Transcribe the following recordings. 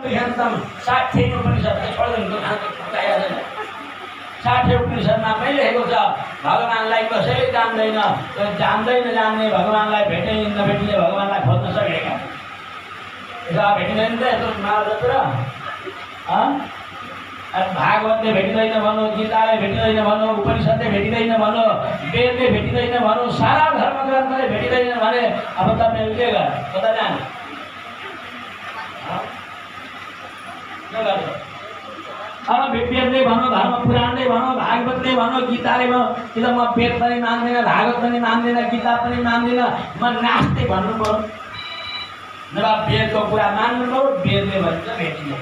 गृहन्तम 60 उपनिषदले छोड्दैनको खान्छ 60 उपनिषदमा पनि लेखेको छ भगवानलाई कसैले जान्दैन जान्ने भगवानलाई भेटे नभेटिने भगवानलाई खोज्न सकेका भेटिँदैन त यत्रो महाभारततिर भागवतले भेटिँदैन भनौँ गीताले भेटिँदैन भनौँ उपनिषदले भेटिँदैन भनौँ वेदले भेटिँदैन भनौँ सारा धर्मग्रन्थले भेटिँदैन भने अब तपाईँहरू के गर्नु कता जानु के गर्नु अब वेदले भनौँ धर्म पुराणले भनौँ भागवतले भनौँ गीताले भनौँ कि त म वेद पनि मान्दिनँ भागवत पनि मान्दिनँ गीता पनि मान्दिनँ म नास्तिक भन्नु पर्यो नभए वेदको कुरा मान्नु पर्यो वेदले भन्छ भेटिने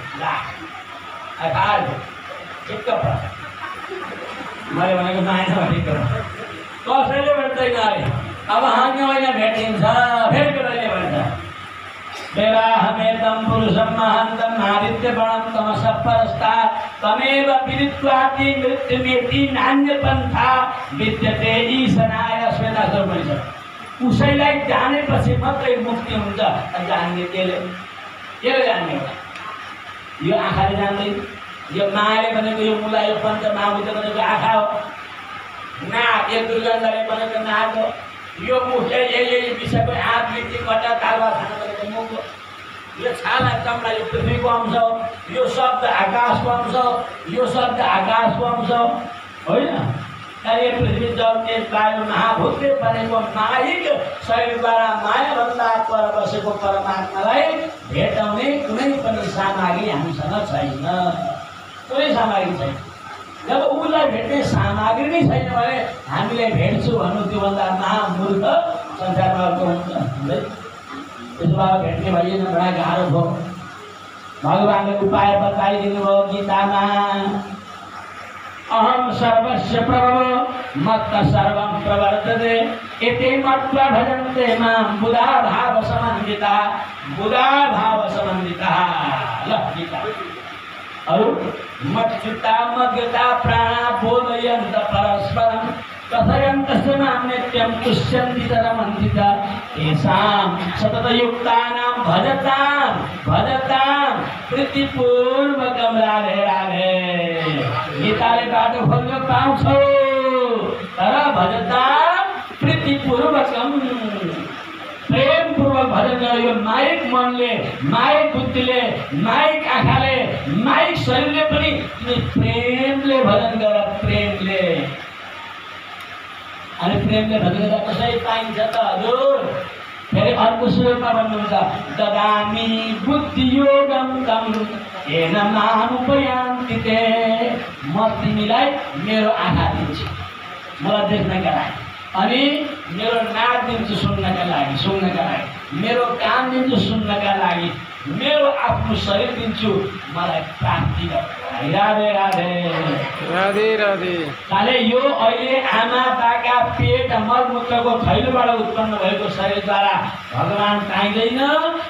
ठिक्क पर्छ मैले भनेको नआएन ठिक्क कसैले भेट्दैन अरे अब हामी होइन भेटिन्छ फेरि कसैले भन्छ विवाहमेतं पुरुषं महान्तं आदित्यवर्णं तमसः परस्तात् तमेव विदित्वाति मृत्युमेति नान्यपन्था विद्यते ईशनाय श्वेताश्वरोपनिषद उसैलाई जानेपछि मात्रै मुक्ति हुन्छ जान्ने केले जान्ने यो आँखाले जान्दैन यो मायाले बनेको यो मुला यो पञ्चमहाभूत बनेको आँखा हो नाक यो दुर्गन्धले बनेको नाक हो यो मुख यही विषयको हात लिट्टी कटा तालुवा खान बनेको मुख हो यो छाला चमडा यो पृथ्वीको अंश हो यो शब्द आकाशको अंश हो यो शब्द आकाशको अंश हो होइन यो पृथ्वी जल तेज वायु महाभूतले बनेको माइक शरीरद्वारा मायाभन्दा पर बसेको परमात्मालाई भेटाउने कुनै पनि सामग्री हामीसँग छैन कुनै सामग्री छैन जब उसलाई भेट्ने सामग्री नै छैन भने हामीले भेट्छु भन्नु त्योभन्दा महामूर्ख संसारमा अर्को हुन्छ त्यसो भए भेट्ने भइएन बडा गाह्रो भयो भगवानले उपाय बताइदिनु भयो गीतामा अहम सर्वस्य प्रभव मत्त सर्वं प्रवर्तते एते मत्वा भजन्ते मां बुधा भाव समन्विता ल गीता अरु मच्चित्ता मग्गता प्राणा बोधयन्त परस्परं कथयन्तस्य मां नित्यं तुष्यन्ति च रमन्ति च येषां सततयुक्तानां भजतां प्रीतिपूर्वकं राधे राधे गीताले बाटो खोल्न पाउँछौ तर भजतां प्रीतिपूर्वकं प्रेमपूर्वक भजन गर यो माइक मनले माइक बुद्धिले माइक आँखाले माइक शरीरले पनि प्रेमले भजन गर प्रेमले अनि प्रेमले भजन गर्दा कसरी पाइन्छ त हजुर फेरि अर्को श्लोकमा भन्नुहुन्छ ददामि बुद्धियोगं तं येन मामुपयान्ति ते म तिमीलाई मेरो आँखा दिन्छु मलाई देख्नका लागि अनि मेरो नाक दिन्छु सुन्नका लागि मेरो कान दिन्छु सुन्नका लागि मेरो आफ्नो शरीर दिन्छु मलाई प्राप्ति राधे राधे राधे राधे ताले यो अहिले आमा बाका पेट मलमूत्रको थैलोबाट उत्पन्न भएको शरीरद्वारा भगवान पाइँदैन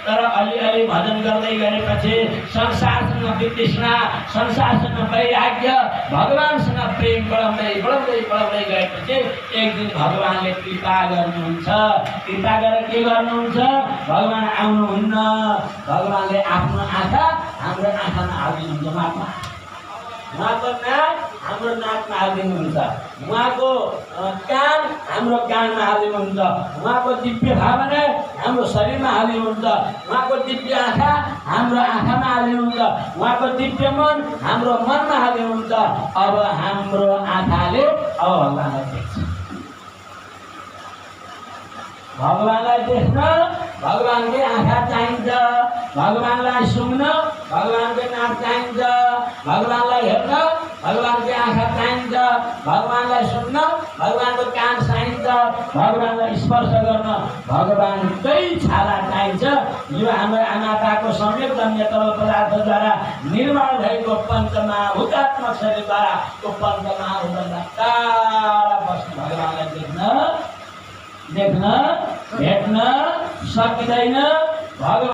तर अलि भजन गर्दै गरेपछि संसारसँग वितृष्णा संसारसँग वैराग्य भगवानसँग प्रेम बढाउँदै गएपछि एक दिन भगवानले कृपा गर्नुहुन्छ कृपा गरेर के गर्नुहुन्छ भगवान आउनुहुन्न भगवानले आफ्नो आँखा हाम्रो आँखामा हालिदिनुहुन्छ उहाँको नाक हाम्रो नाकमा हालिदिनुहुन्छ उहाँको कान हाम्रो कानमा हालिदिनुहुन्छ उहाँको दिव्य भावना हाम्रो शरीरमा हालिदिनुहुन्छ उहाँको दिव्य आँखा हाम्रो आँखामा हालिदिनुहुन्छ उहाँको दिव्य मन हाम्रो मनमा हालिदिनुहुन्छ अब हाम्रो आँखाले अब भगवानलाई देख्छ भगवानलाई देख्न भगवानकै आँखा चाहिन्छ भगवानलाई सुन्न भगवानकै नाक चाहिन्छ भगवानलाई हेर्न भगवानकै आँखा चाहिन्छ भगवानलाई सुन्न भगवानको कान चाहिन्छ भगवानलाई स्पर्श गर्न भगवानकै छाला चाहिन्छ यो हाम्रो आमाबाको संयोग जन्य तरल पदार्थद्वारा निर्माण भएको पञ्चमहाभूतात्मक शरीरद्वारा त्यो पञ्चमहाभूतभन्दा टाढा बस्ने भगवानलाई देख्न भेट्न सकिँदैन भगवान